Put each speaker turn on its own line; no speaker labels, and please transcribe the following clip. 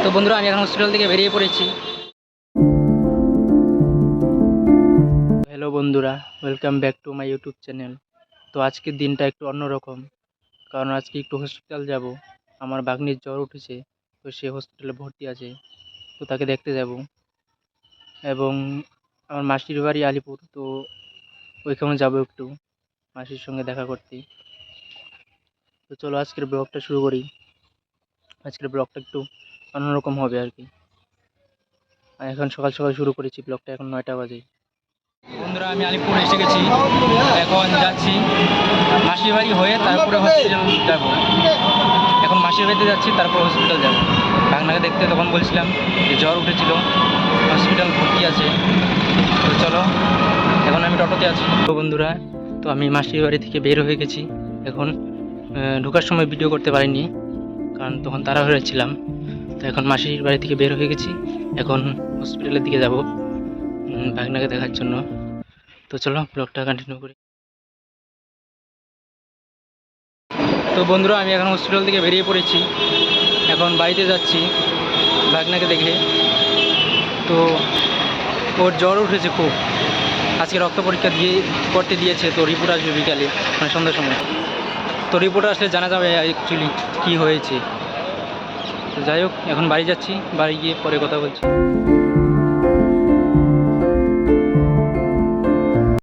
তো বন্ধুরা আমি এখন হসপিটাল থেকে বেরিয়ে পড়েছি। হ্যালো বন্ধুরা, welcome back to my YouTube channel. তো আজকের দিনটা একটু অন্যরকম, কারণ আজকে একটু হসপিটাল যাব। আমার ভাগ্নির জ্বর উঠেছে, তো সে হসপিটালে ভর্তি আছে, তো তাকে দেখতে যাব। এবং আমার মাসির বাড়ি আলিপুর, তো ওইখানে যাব একটু মাসির সঙ্গে দেখা করতে। তো চলো আজকের ব্লগটা শুরু করি। আজকের ব্লগটা একটু অন্যরকম হবে আর কি। আর এখন সকাল সকাল শুরু করেছি ব্লগটা, এখন 9টা বাজে। বন্ধুরা আমি আলিপুর এসে গেছি, এখন যাচ্ছি মাসির বাড়ি হয়ে তারপরে হসপিটাল যাব। এখন মাসির বাড়িতে যাচ্ছি, তারপর হসপিটাল যাব ভাগনাকে দেখতে। তখন বলছিলাম যে জ্বর উঠেছিল, হসপিটাল ভর্তি আছে। তো চলো, এখন আমি টোটোতে আছি। তো বন্ধুরা, তো আমি মাসির বাড়ি থেকে বের হয়ে গেছি। এখন ঢোকার সময় ভিডিও করতে পারিনি, কারণ তখন তাড়াহুড়ো ছিলাম। তো এখন মাসির বাড়ি থেকে বের হয়ে গেছি, এখন হসপিটালের দিকে যাব ভাগনাকে দেখার জন্য। তো চলো ব্লগটা কন্টিনিউ করি। তো বন্ধুরা আমি এখন হসপিটাল থেকে বেরিয়ে পড়েছি, এখন বাড়িতে যাচ্ছি ভাগনাকে দেখে। তো ওর জ্বর উঠেছে খুব, আজকে রক্ত পরীক্ষা করতে দিয়েছে। তো রিপোর্ট আসবে বিকালে, মানে সন্ধ্যার সময়। তো রিপোর্ট আসলে জানা যাবে অ্যাকচুয়ালি কী হয়েছে। তো যাই হোক, এখন বাড়ি যাচ্ছি, বাড়ি গিয়ে পরে কথা বলছি।